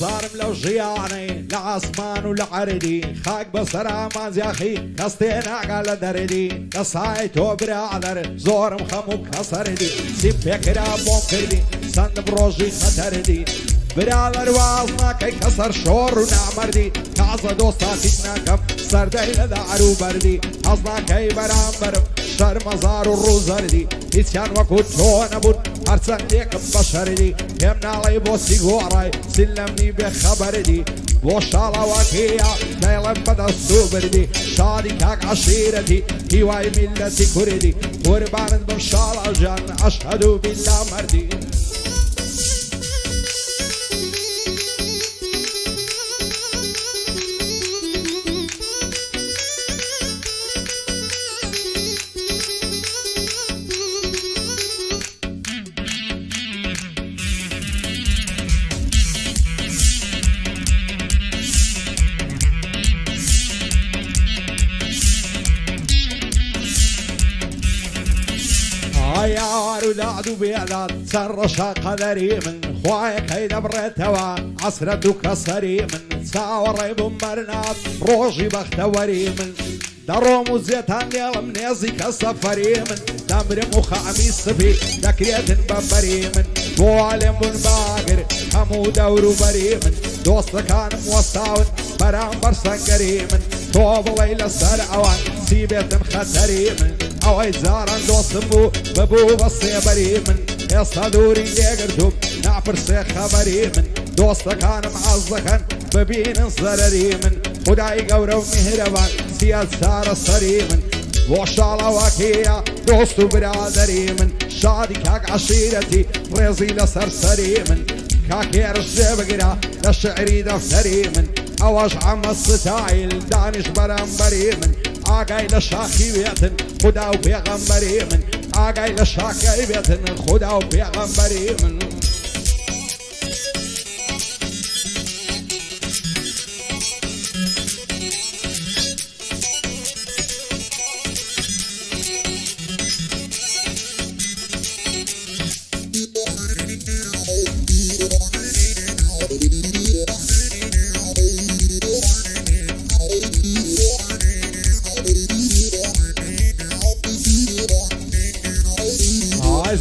صارم لو ژیانی لە عاسمان و لە عەردی خاک بەسەر ئامانجیاخی کەستێ ناگا لە دەردی کەسای تۆ برادەر زۆرم خەم و کەسەردی سیم پێکرا بۆم کردی سندم ڕۆژی خەتەردی برادەر واز ناکەی کەسەر شۆڕ و نامەردی تازە دۆستاتیت ناکەم سەردەی لە داعر و بەردی هەز ناکەی بەرامبەرم شەرمەزار و ڕووزەردی هیچیان وەکو تۆ نەبوون هەرچەندێکم بەشەردی پێم ناڵێی بۆ سیگۆڕای سلەمنی بێخەبەردی بۆ شاڵەوەکەیە دەیڵم بەدەست و بردی شادی کاک عەشیرەتی هیوای میلەتی کوردی قوربانت بم شاڵەژان ئەشهەدو بیللا مەردی یار و داد و بێداد چەند ڕەشە قەدەری من خوایەکەی دەبڕێتەوە عەسرەت و کەسەری من چاوەڕێ بووم بەرنات ڕۆژی بەختەوەری من دەڕۆم و زێتان لێڵم نێزی کە سەفەری من دەمرم و خەمی سپی دەکرێتن بەفەری من بۆ عالێم بوون باگر هەموو دەور و بەری من دۆستەکانم وەستاون بەرامبەر سەنگەری من تۆ بڵێی لەسەر ئەوان چی بێتن خەتەری من ئەوەی جاران دۆستم بوو ببوو بە سێبەری من ئێستا دووری لێگرتوم ناپرسێ خەبەری من دۆستەکانم حەز دەکەن ببینن زەرەری من خودای گەورە و میهرەبان چیە چارە سەری من بۆ شاڵەوەکەیە دۆست و برادەری من شادی کاک عەشیرەتی ڕێزی لەسەر سەری من کاکێرش جێبگرە لە شعری دەفتەری من ئەوەش عەمە ستایل دانیش بەرامبەری من ئاگای لە شاخی بێتن خدا و پێغەمبەری من ئاگای لە شاکەی بێتن خدا و پێغەمبەری من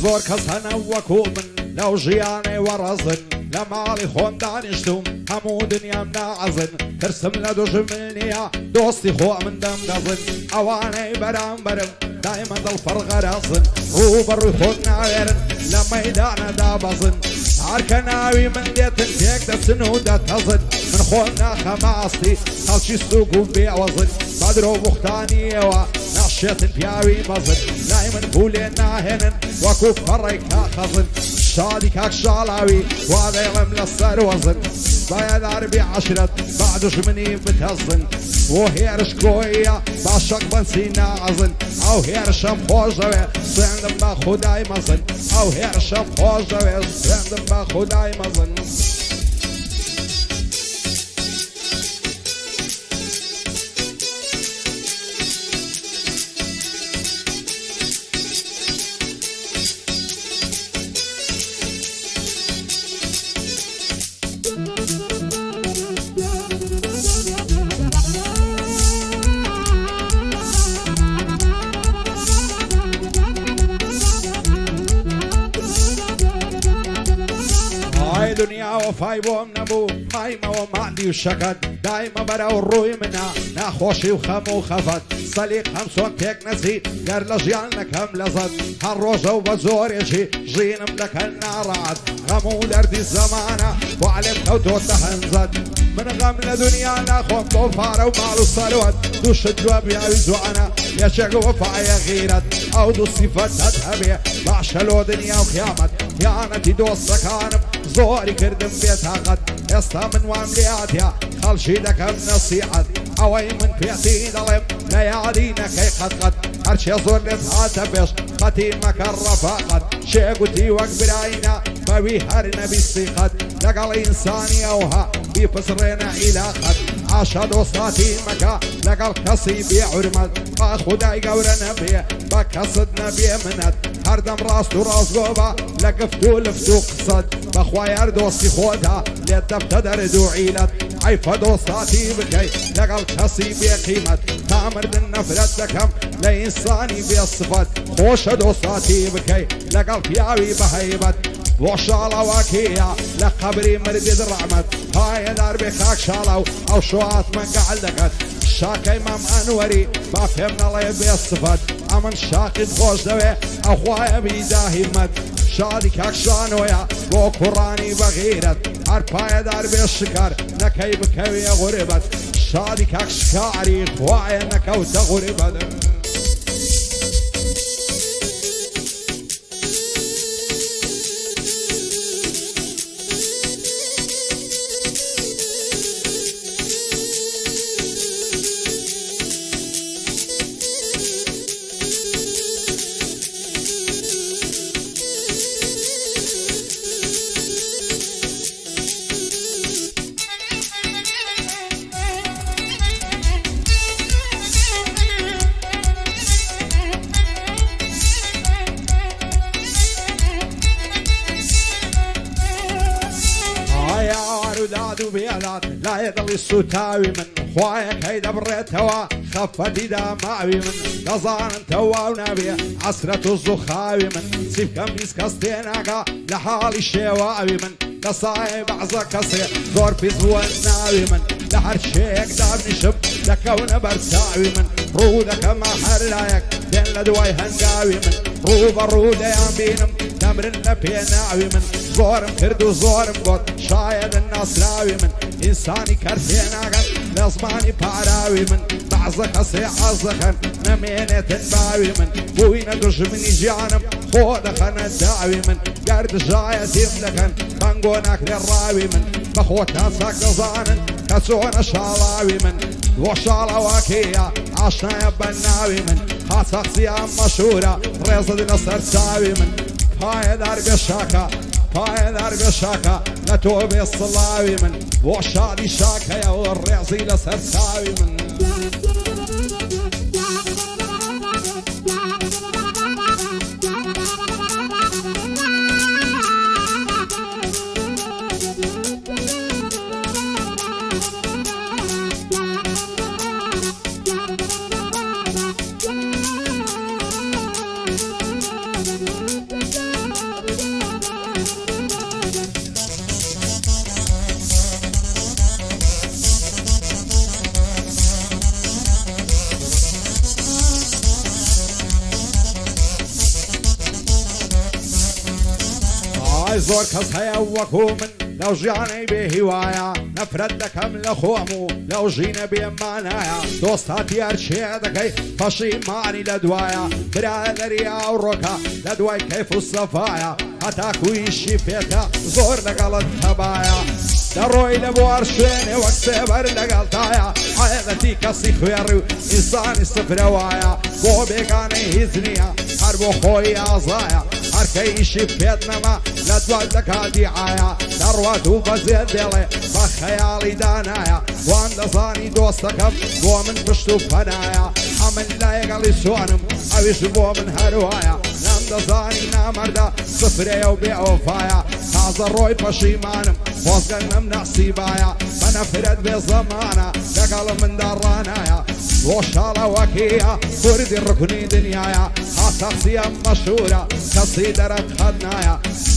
زۆر کەس هەنە وەکوو من لەو ژیانەی وەڕەزن لە ماڵی خۆم دانیشتوم هەموو دنیام ناعەزن ترسم لە دوژمن نییە دۆستی خۆ من دەمدەزن ئەوانەی بەرامبەرم دایمە دڵفەڕغەرەزن ڕوو بەڕووی خۆت ناوێرن لە مەیدانە دابەزن هەرکە ناوی من دێتن تێک دەچن و دەتەزن من خۆم ناخەماستی خەڵکی سووک و بێوەزن بەدرۆ بوختانیەوە نەخشێتن پیاوی مەزن لای من پولێ ناهێنن وەکو فەڕێی کاخەزن شادی کاک شاڵاوی وا دەیڵم لەسەر وەزن بەیەدار بێعەشرەت با دوژمنی بتەزن بۆ هێرش کۆیە با شەق بەنسی ناعەزن ئەو هێرشەم خۆش دەوێ سوێندم بە خودای مەزن ئەو هێرشەم خۆش دەوێ سوێندم بە خودای مەزن دنیا وەفای بۆم نەبوو مایمەوە ماندی و شەکەت دایمە بەرەو ڕووی منە ناخۆشی و خەم و خەفەت سەلیق هەمسۆن تێک نەچیت گەر لە ژیان نەکەم لەزەت هەر ڕۆژە و بە زۆرێکی ژینم دەکەن ناڕات غەم و دەردی زەمانە بۆ عەلێم کەوتۆتە هەنجەت من غەم لە دنیا ناخۆم بۆ پارە و ماڵ و سەروەت دووشت دووە بیاوی جوانە یەکێک وەفایە غیرەت ئەو دوو سیفەتت هەبێ باشە لۆ دنیا و قیامەت خیانەتی دۆستەکانم زۆری کردم بێتاقەت ئێستا من وام لێهاتیا خەڵکی دەکەم نەسیحەت ئەوەی من پێتی دەڵێم لە یادی نەکەی قەتقەت هەرچێ زۆر لێت هاتە پێش قەتی مەکە ڕەفاقەت شێگوتی وەک برایە بەوی هەر نەبیستی قەت لەگەڵ ئینسانی ئەوها بیپسڕێنە عیلاقەت عاشە دۆستاتی مەکە لەگەڵ کەسی بێ حورمەت با خودای گەورە نەبێ بە کەست نەبێ منەت هەردەم ڕاست و ڕازگۆبە لە گفت و لفت و قسەت بەخوای هەر دۆستی خۆدا لێت دەفتە دەرد و عیلەت عیفە دۆستاتی بکەی لەگەڵ کەسی بێقیمەت تا مردن نەفرەت دەکەم لە ئینسانی بێسفەت خۆشە دۆستاتی بکەی لەگەڵ پیاوی بەهەیبەت بۆ شاڵەوەکیە لە قەبری مردید ڕەحمەت پایەدار بێ خاک شاڵە و ئەو شوات مەنگەعل دەکەت شاکەی مام ئەنوەری با پێم نەڵێ بێسفەت ئەمن شاقیت خۆش دەوێ ئەو خوایە بیدا هیمەت شادی کاکشانۆیە بۆ کوڕانی بەغیرەت هەر پایەدار بێ شکار نەکەی بکەوێ غوربەت شادی کاکشکاری خوایە نەکەوتە غوربەت دادو بيالات لا يضل السوتاوي من خوايك هيدا بريتوا خفدي دا ماوي من قزان توا ونبي عسرة الزخاوي من سيف كم بيس كستيناكا لحالي الشواوي من قصايب عزا كسي زور في زوالناوي من لحر شيك دابني شب لكون برساوي من رودك ما حرلايك دين لدواي هنقاوي من روبا رودا يا بينم تمرن بيناوي من زورم كردو زورم قد شايد النصراوي من إنساني كرتيناغن لزماني باراوي من بعضك سيعزخن نمينة باوي من بوين دجمني جانم خودخن الداوي من قرد جاية تملكن بانقوناك للراوي من بخوتها ساكزانن كسونا شالاوي من وشالاواكية عشنا يبناوي من خاصة صيام مشهورة رياضة نصر ساوي من پایدار بشاکا پایدار بشاکا لتوبه الصلاوي من وشادي شاكا والرعزي لسرساوي من زور کەس هەیە وەکو من لەو ژیانەی بێ هیوایە نەفرەت دەکەم لە خۆم و لەو ژینە بێمانایە دۆستاتی هەرچێ دەکەی پەشیمانی لە دوایە برایە دەریا و ڕۆکە لە دوای کەیف و سەفایە هەتا کویشی پێکە زۆر لەگەڵت هەبایە دەڕۆی لە بوار شوێنێ وەک سێبەر لەگەڵتایە عایەتی کەسی خوێڕی و ئینسانی سفرەوایە بۆ بێگانەی هیچ نییە هەر بۆ خۆی ئازایە هەرکەیشی پێت نەما لە دوای دەکاتی ئایا دەڕوات و بەزێت دێڵێ بە خەیاڵی دانایە وان دەزانی دۆستەکەم بۆ من پشت و پەنایە ئەمن لایەگەڵی سوانم ئەویش بۆ من هەروایە نام دەزانی نامەردە سفرەیە و بێ ئەوفایە تازە ڕۆی پەشیمانم خۆزگەنم نەسیبایە بە نەفرەت بێ زەمانە لەگەڵ مندا ڕانایە بۆ شاڵەوەکیە کوردی ڕکنی دنیایە هاتەقسیە مەشهورە کەسی دەرەت خەدنایە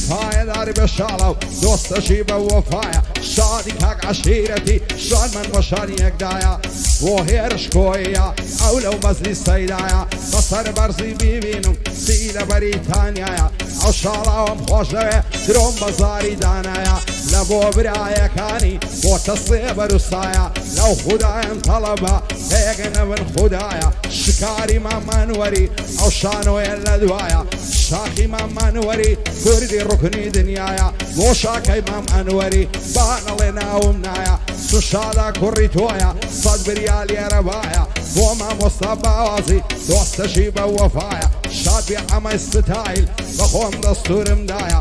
پایەداری بە شاڵە و دۆستەشی بە وەفایە شادی کاک عەشیرەتی شان من بە شانی یەکدایە بۆ هێرش کۆیە ئەو لەو مەزلی سەیدایە بەسەر بەرزی بیبینم سی لە بەریتانیایە ئەو شاڵاوم خۆش دەوێ درۆم بەزاری دانایە لە بۆ برایەکانی بۆ تەسێ بەروسایە لەو خودایم تەڵەبە هێگەنە من خودایە شکاری مامانوەری ئەو شانۆیە لە دوایە شاخی مامانوەری کوردی ڕکنی دنیایە بۆ شاکەی مام ئەنوەری بانەڵێ ناوم نایە سوشادا کوڕی تۆیە سەد بریا لێرەبایە بۆ مامۆستا باوازی دۆستەشی بە وەفایە شاد بێ ئەمەی ستایل بە خۆم دەستورم دایە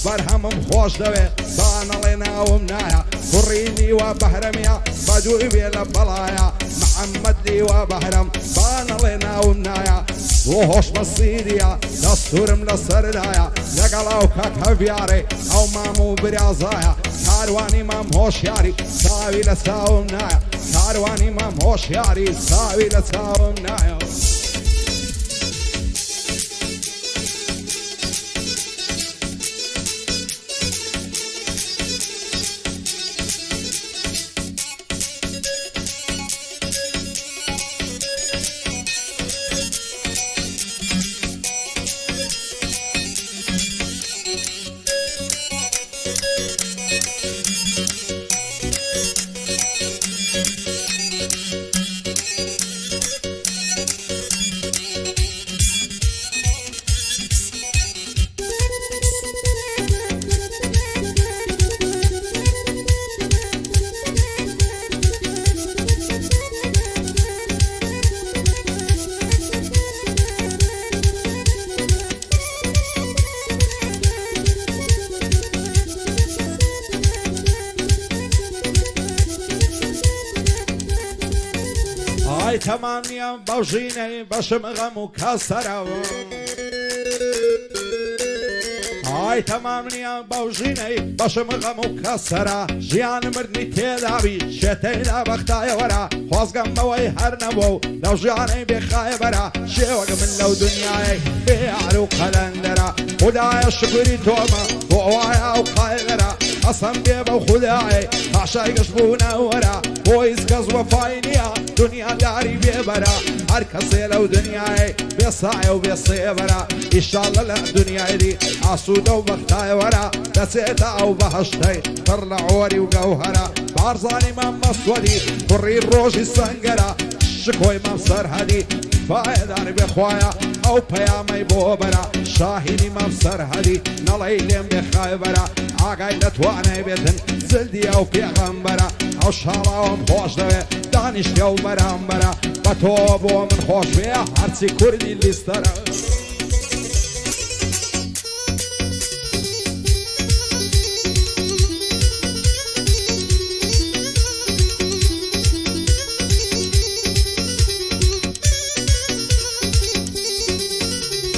بەرهەمم خۆش دەوێ بانەڵێ ناوم نایە فريني وبهرميا بدوي بلا بلايا محمد لي وبهرم بان لنا ومنايا وهوش مصيريا دستور من السردايا لقلاو كاكافياري او مامو بريازايا كارواني مام هوشياري ساوي لساومنايا كارواني مام هوشياري ساوي لساومنايا هاي تمام يا بوجيني بشم غم وكسرة هاي تمام يا بوجيني بشم غم وكسرة جيان مردني تدابي شتينا بختاي ورا خوزقم بوي هرنبو لو جياني بخاي برا شوق من لو دنياي بيعرو قلندرا خدايا شكري توما وعوايا وقايلرا أصلا بيبا وخداعي عشاي قشبونا ورا بويز قز وفاينيا دنيا داري بيبرا هركسي لو دنياي بيصاعي وبيصيبرا إن شاء الله لا دنياي دي عصودة وبختاي ورا بسيطة أو بهشتي طرنا عوري وقوهرا بارزاني مام مصودي كري الروج السنقرا شكوي مام سرهدي فايداني بخوايا او بيامي بوبرا شاهيني مام سرهدي نليلين بخايبرا عاقاي نتواني بيتن زلدي او بيغمبرا او شالاوم خوش دوي دانش يو برامبرا بطوبو من خوش بيه هرسي كردي اللي استرا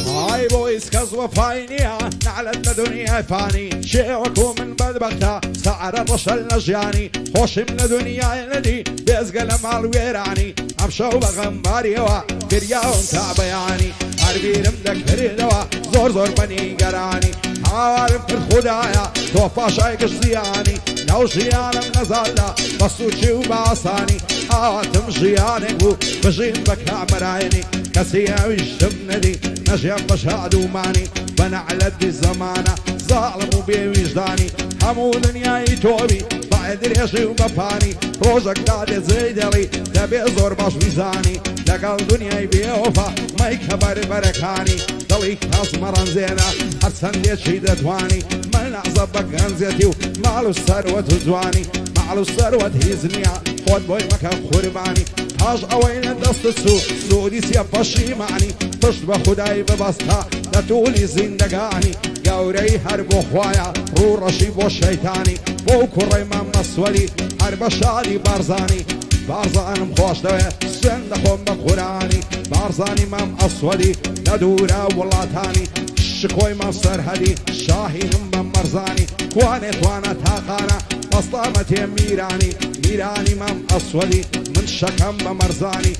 هاي بويس كز وفاينيا نعلت لدنيا فاني شيعكو من بدبختا سعر الرشل نجياني خوش من دنيا ندي بيزقل مال ويراني امشو بغنباري وا برياون تابياني هربيرم دكري دوا زور زور بني قراني عارم في الخدايا توفى شايك زياني لو جيانا نزالا بصوتي وباساني آتم جياني بجين بكا مرايني كسيا ويشتمندي نجيب بشهد وماني بنعلد دي زمانة ظالم وبي وجداني همو دنياي توبي بعد ريشي وبفاني روجك دادي زيدلي تبي زور باش ويزاني لقل دنياي بيوفا ما يكبر بركاني دلي كاس مران زينة حسن ليشي دتواني من عزبك انزيتي ومالو الثروة زواني مالو الثروة هيزنيا خود بوي مكان خرباني هاج اوين دست السوق سودي سيب معني طشت بخداي ببسطة لتولي زندقاني قوري هرب وخوايا رو رشيب والشيطاني بو كري مام مسولي هرب شادي بارزاني بارزان مخوش دوي سندخم بقراني بارزاني مام أسودي لدورا واللاتاني شكوي مام سرهدي شاهين مام مرزاني كوانت وانا تاقانا مصطامتي ميراني مام أسودي من شكم بمرزاني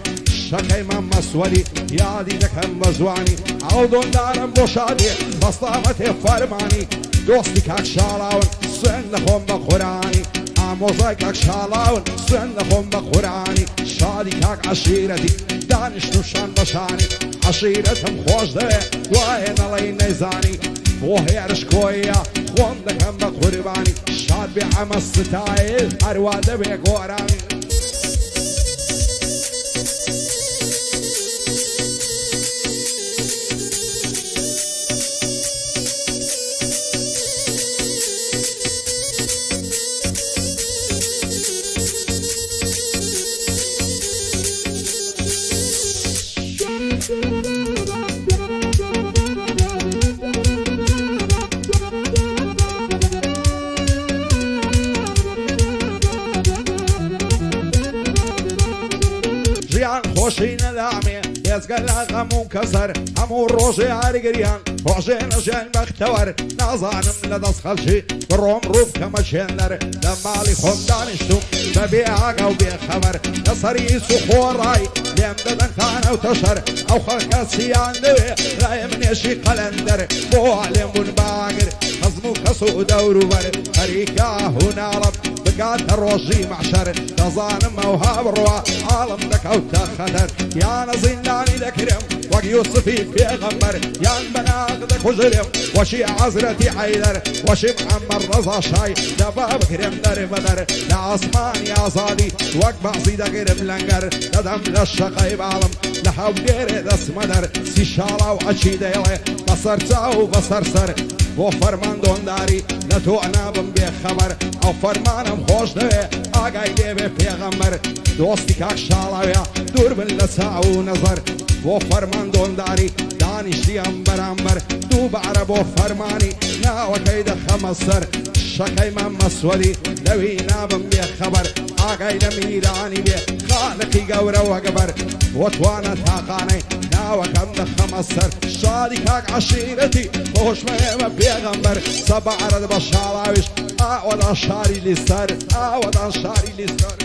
شكي مام مسودي يادي دكم بزواني عودون دارم بوشادي مصطامتي فرماني دوستي كاك شالاون سندخم بقراني موزايكك شالاون سندخم بقراني شادي كاك عشيرتي دانش نوشان بشاني عشيرتهم خوش دوي وين علي نيزاني بوهي رشكوية خوندكم بقرباني شاد بعمل ستايل أرواده بقراني خۆشی نەدامێ هێزگە لە غەم و کەسەر هەموو ڕۆژێ هەرگریان ڕۆژێ نەژێن بەختەوەر نازانم لە دەست خەڵکی بڕۆم ڕوو بکەمە شێنەر لە ماڵی خۆم دانیشتوم بەبێ ئاگا و بێخەبەر لەسەری سوخۆڕای لێم دەدەن خانە و تەشەر ئەو خەڵکە چیان دەوێ لای منێشی قەلەندەر بۆ لێم بوون باگر خەزم و کەس و دەوروبەر خەریکە هوناڵم بگاتە ڕۆژی مەحشەر دەزانم ئەوها بڕوا عاڵم دەکەوتە خەتەر یانە زیندانی دەکرێم وەک یوسفی پێغەمبەر یان بەناغ دەکوژرێم وەشی حەزرەتی حەیدەر وەشی محەممەد ڕەزا شای دەبا بکرێم دەربەدەر لە ئاسمانی ئازادی وەک بەعزی دەگرم لەنگەر دەدەم لە شەقەی باڵم لە هەولێرێ دەسمەدەر سی شاڵا و ئەچی دەیڵێ بەسەر چاو و بەسەر سەر بۆ فەرمان دۆنداری لە تۆ نابم بێخەبەر ئەو فەرمانم خۆش دەوێ ئاگای لێبێ پێغەمبەر دۆستی کاک شاڵاوێ دوور بن لە چاو و نەزەر بۆ فەرمان دۆنداری دانیشتیم بەرامبەر دووبارە بۆ فەرمانی ناوەکەی دەخەمە سەر شەکەی مەم مەسوەری لەوی نابم بێخەبەر ئاگای لە میرانی بێ خالقی گەورە وەگەبەر بۆ توانە تاقانەی ناوەکەم دەخەمە سەر شادی کاک عەشیرەتی خۆشمەوێمە پێغەمبەر سەبارەت بە شاڵاویش ئاوەدان شاری لیسەر ئاوەدان شاری لیسەر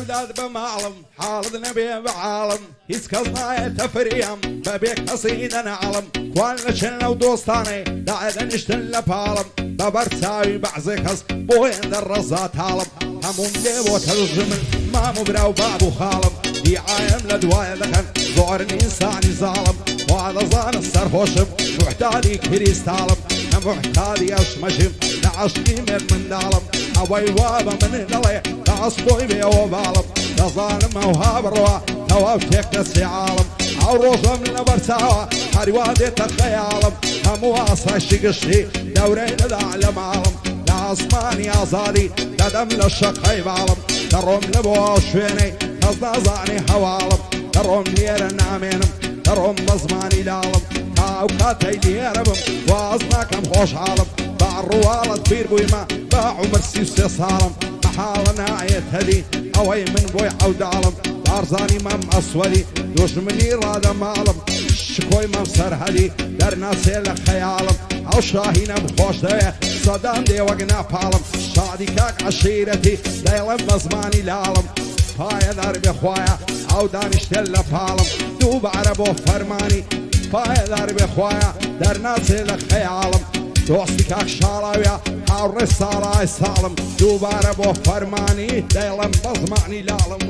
وداد بمعلم حالد نبي بعالم هیچ کەس نایەتە فریم بەبێ کەسی دەنەعڵم کوان لە چێنە و دۆستانەی داەدەنیشتن لە پاڵم بەبەر چاوی بەعزێ کەس بۆ هێندە ڕەزا تاڵم هەموم لێ بۆ تەژمن مام و برا و باب و خاڵم دیعایم لە دوایە دەکەن زۆرن ئینسانی زاڵم وا دەزانە سەرخۆشم محتاجی کریستاڵم نەمحتاجی ئەشمەشم لە عەشقی مێر منداڵم ئەوەی وا بە من دەڵێ لە ئەسبۆی بێەوە باڵم دەزانم ئەوها بڕوا تەواو تێک دەستی عاڵم ئەو ڕۆژەم لە بەرچاوە هەریوا دێتە خەیاڵم هەموو ئاسایشی گشتی دەورەی دەدا لە ماڵم لە ئاسمانی ئازادی دەدەم لە شەقەی باڵم دەڕۆم لە بۆ شوێنەی کەس نازانی هەواڵم دەڕۆم لێرە نامێنم دەڕۆم بە زمانی لاڵم تاو کاتەی لێرە بم واز ناکەم خۆشحاڵم با ڕواڵەت پیر بوویمە با عومر 33 ساڵم بەحاڵە نایێت هەدی ئەوەی من بۆی عەوداڵم بارزانی مەم ئەسوەری دوژمنی ڕادە ماڵم شکۆی مەم سەرهەدی دەرناچێ لە خەیاڵم ئەو شاهینەم خۆش دەوێ سەدان دێوەک ناپاڵم شادی کاک عەشیرەتی دەیڵێم بە زمانی لاڵم پایەدار بێ خوایە ئەو دانیشتێن لە پاڵم دووبارە بۆ فەرمانی پایەدار بێ خوایە دەرناچێ لە خەیاڵم دۆستی کاک شاڵاویە هاوڕێ ساڵای ساڵم دووبارە بۆ فەرمانی دەیڵێم بە زمانی لاڵم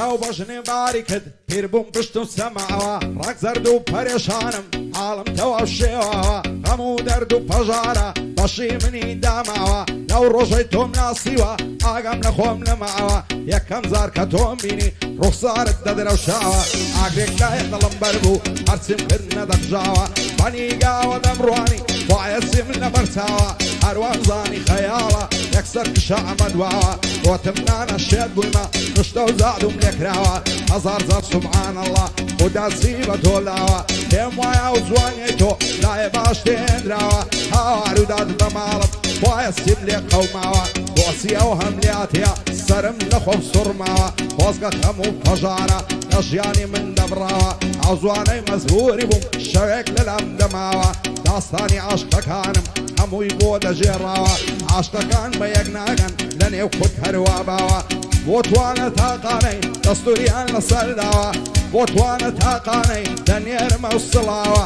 تاو بەژنێ باری کرد پیر بووم پشتم سەماوە ڕەک زەرد و پەرێشانم حاڵم تەواو شێواوە هەموو دەرد و پەژارە بەشی منی داماوە لەو ڕۆژەی تۆم ناسیوە ئاگەم لە خۆم نەماوە یەکەم زار کە تۆم بینی ڕوخسارت دەدرەوشاوە ئاگرێک لایە دڵم بەر بوو هەرچیم کرد نەدەخژاوە بەنیگاوە دەمڕوانی وایە چیم لە بەرچاوە هەروان زانی خەیاڵە یەکسەر کشە ئەمەدواوە بۆتم نانە شێت بوویمە نشتە و زادوم لێکراوە هەزار زار سوبحان الله خوددا چی بە تۆ لاوە پێم وایە و جوانیەی تۆ لایە باش تێنراوە هاوار و داد بە ماڵم وایستید لێ قەوماوە بۆسیەوە هەملاتەیە سرم لەخۆم سوڕماوە خۆزگە خەم و پەژارە لە ژیانی من دەبڕاوە ئەوزوانەی مەزبوری بووم شەوێک لەلام دەماوە داستانی عاشقەکانم هەمووی بۆ دەژێڕاوە عاشقەکان بە یەک ناگەن لە نێو خود هەروە باوە بۆ توانە تاقانەی دەستوریان لەسەرداوە بۆ توانە تاقانەی دەنێرمە و سڵاوە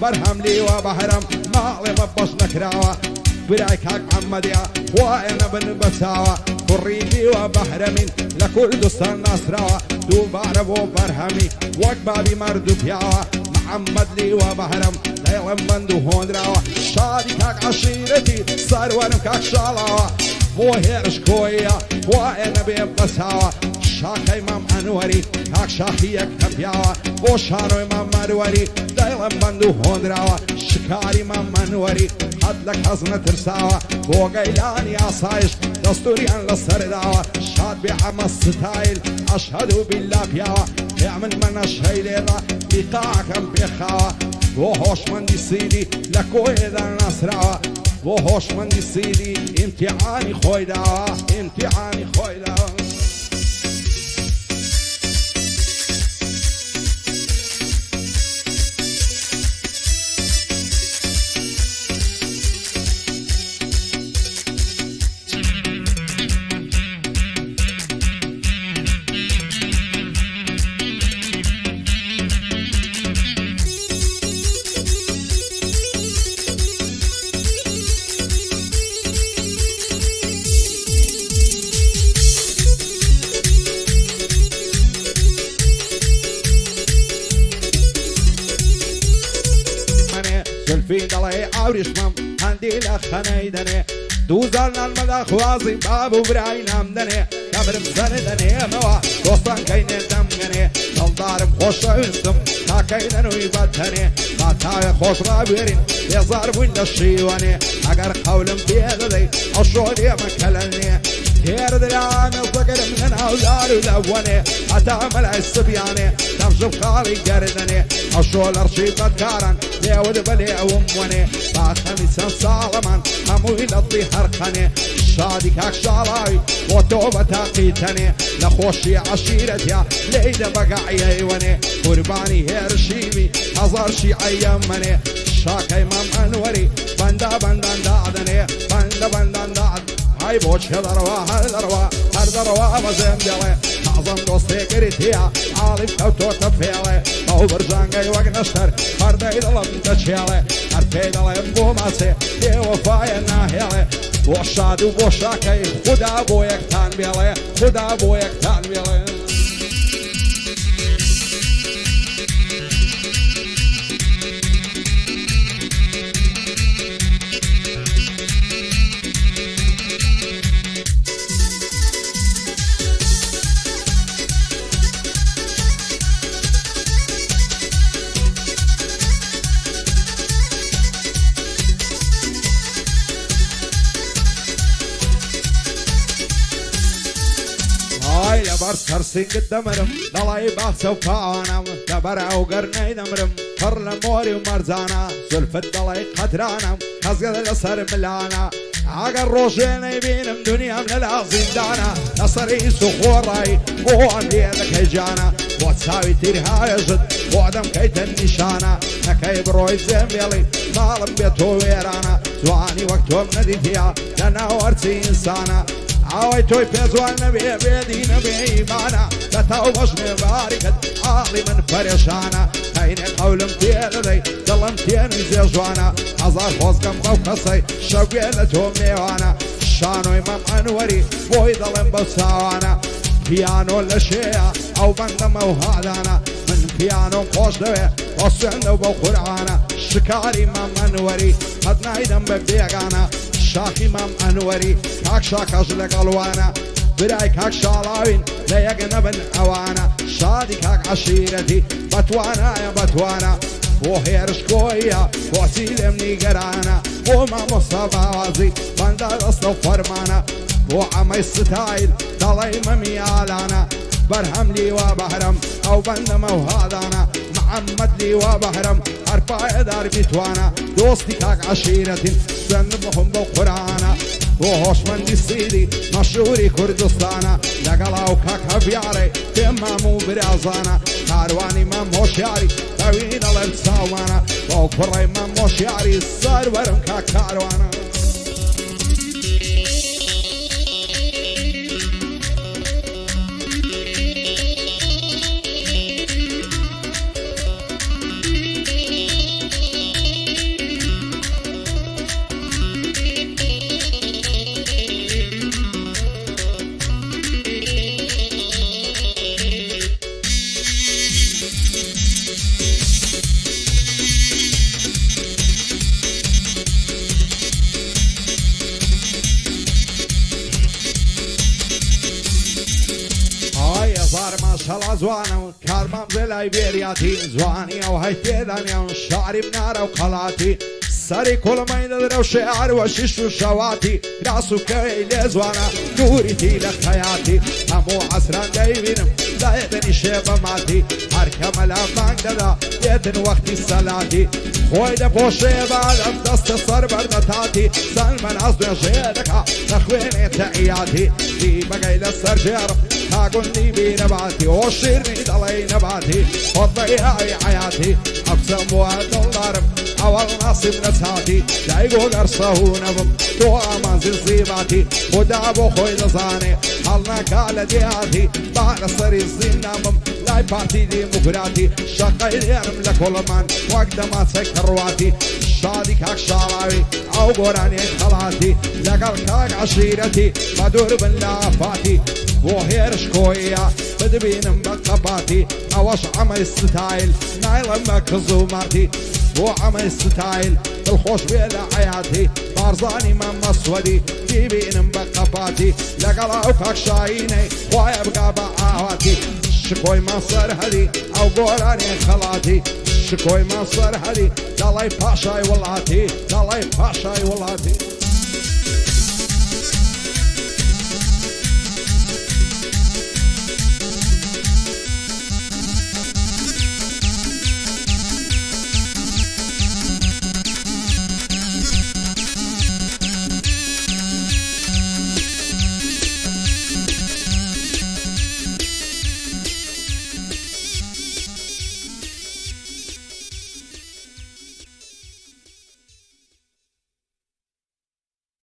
بەرهەم لیوە بەهرەم ماڵێمە بەش نەکراوە برای کاک محەممەدیا وایە نەبن بەچاوە کوڕی لیوە بەهرەمین لە کوردستان ناسراوە دووبارە بۆ بەرهەمی وەک بابی مەرد و پیاوە محەممەد لیوە بەهرەم دەیڵم بەند و هۆنراوە شادی کاک عەشیرەتی سەروەرم کاک شاڵاوە بۆ هێرش کۆیە وایە نەبێ بەساوە شاکەی مام ئەنوەری کاک شاخی یەک کەپیاوە بۆ شارۆی مام مەروەری دەیڵم بەند و هۆنراوە شکاری مام ئەنوەری قەت لە کەس نەترساوە بۆ گەیلانی ئاسایش دەستوریان لەسەرداوە شاد بێ ئەمە ستایل ئەشهەدو بیللا پیاوە پێ من منە شەیلێڵە بیقاکەم پێخاوە بۆ هۆشمەندی سیدی لە کۆیێدا ناسراوە بۆ هۆشمەندی سیدی ئیمتیحانی خۆی داوە ئیمتیحانی خۆی داوە زلفی دڵێ ئاوریشمەم هەندی لە خەنەی دەنێ دووزار نانمەدا خوازی باب و برای نام دەنێ کەبرم سەر دەنێمەوە دۆستان کەینێ دەمگەنێ دڵدارم خۆشەویستم تاکەی دەنووی بەتەنێ با تاوێ خۆش ڕابێرین بێزار بووین لە شیوەنێ ئەگەر قەولم پێ دەدەی ئەشۆ لێمە کەلەنێ تێردرانە وەگەرم لە ناودار و لەوەنێ هەتا مەلای سبیانێ دەمژم خاڵی گەردەنێ ئەشۆ لە ڕشی بەدکاران لێود بەلێ ئەوم وەنێ باخەمی چەند ساڵەمان هەمووی لەدڵی هەرقەنێ شادی کاک شاڵاوی بۆ تۆ بە تاقیتەنێ لە خۆشی عەشیرەتیا لێیدە بەگەعیەی وەنێ قوربانی هێرشیمی هەزار شیعەیەم منێ شاکەی مام ئەنوەری بەندە بەندان دادەنێ بەندە بەندان داد های بۆ چێ دەڕەوە هەر دەڕەوە هەر دەڕەوە بەزێم دێڵێ حەزم دۆستێکریت هەیە ئاڵی کەوتۆتە فێڵێ ئەو بەرژانگەی وەک نەشتەر هەردەی دڵم دەچێڵێ هەر پێی دەڵێم بۆ ماچێ بێوەفایە ناهێڵێ بۆ شاد و بۆ شاکەی خدا بۆ یەکتان بێڵێ خدا بۆ یەکتان بێڵێ لەبەر سەرسینگت دەمرم دەڵی باخچە و پاوانم لەبەر ئەو گەرنەی دەمرم پڕ لە مۆری و مەرجانە زولفت دەڵی قەترانم خەزگەدە لەسەر ملانە ئەگەر ڕۆژێنەی بینم دنیام لەلا زیندانە لەسەری سوخۆڕایی بۆ ئەندێ دەکەی جانە بۆ چاوی تیرهاوێژت بۆ دەمکەیتە نیشانە نەکەی بڕۆی زێمێڵی ماڵم بێت تۆ وێرانە جوانی وەک تۆم نەدیتیا لە ناوەرچی ئینسانە ئەوەی تۆی پێزوان نەبێ بێدی نەبێ ئیمانە لە تاو بەژنێ باریکت ئاڵی من پەرێشانە هەینێ قەولم پێ دەدەی دڵم تێنی جێژوانە هەزار خۆزگەم بەو کەسەی شەوگێ لە تۆ میێوانە شانۆی مەم ئەنوەری بۆی دەڵێم بەو چاوانە پیانۆ لە شێیە ئەو بەندەمە و هادانە من پیانۆم خۆش دەوێ بۆ سوێندە و بەو قورعانە شکاری مەم ئەنوەری قەت نایدەم بە بێگانە شاخی مام ئەنوەری کاک شاکەش لەگەڵوانە برای کاک شاڵاوین لە یەک نەبن ئەوانە شادی کاک عەشیرەتی بەتوانایە بەتوانە بۆ هێرش کۆیە بۆچی لێم نیگەرانە بۆ مامۆستا باوازی بەندە دەستە و فەرمانە بۆ ئەمەی ستایل دەڵێی مەمیالانە بەرهەم لیوە بەهرەم ئەو بەندەمە و هادانە محەممەد لیوە بەهرەم هەر پایەدار بیتوانە دۆستی کاک عەشیرەتین سوێندم بخۆم بەو قورعانە بۆ هۆشمەندی سیری مەشهوری کوردستانە لەگەڵا و کاکە بیاڕێ پێم مام و برازانە کاروانی مەم هۆشیاری ئەوی دەڵێم چاوانە بۆ کوڕی مەم هۆشیاری سەروەرم کا کاروانە ماشەڵا جوانە و کارمام بێ لایبێریاتی جوانی ئەو هەی تێدانیان شاری بنارە و قەڵاتی سەری کوڵمەی دەدرە و شێعار وەشیش و شەواتی کراس و کەوێی لێ جوانە دووریتی لە خەیاتی هەموو عەسران دەیبینم دایدنی شێبەماتی هەرکەمە لە مانگ دەدا دێتن وەختی سەلاتی خۆی دەپۆشێ بادەم دەستە سەر بەردەتاتی سەلمەن ئەس دوێژێ دەکا دەخوێنێ تەعیاتی دی بەگەی لەسەر جێڕم کاگوندی بینەباتی ئۆ شیرنی دەڵێی نەباتی خۆتبەی هاوی حیاتی ئەفسەم بووە دڵدارم ئەوەڵ ناسیب نەچاتی دایگۆ دەرسەهوونەبم تۆ ئامانزی زیباتی خۆدا بۆ خۆی دەزانێ هەڵ ناکا لە دیاتی با لەسەری زیندامم لای پارتی دیموکراتی شەقەی لێرم لە کۆڵەمان وەک دەماچەی کڕواتی شادی کاک شاڵاوی ئەو گۆرانەی خەڵاتی لەگەڵ کاک عەشیرەتی بە دوور بن لە ئافاتی بۆ هێرش کۆیە بدبینم بە قەپاتی ئەوەش عەمەی ستایل نایڵم بە کز و ماتی بۆ عەمەی ستایل دڵخۆش بێ لە حەیاتی بارزانی مەم مەسوەدی دیبینم بە قەپاتی لەگەڵ ئەو کاک شاهینەی خوایە بگا بە ئاواتی شکۆی مە سەرهەدی ئەو گۆرانی خەڵاتی شکۆی مە سەرهەدی دەڵێی پاشای وڵاتی دەڵێی پاشای وڵاتی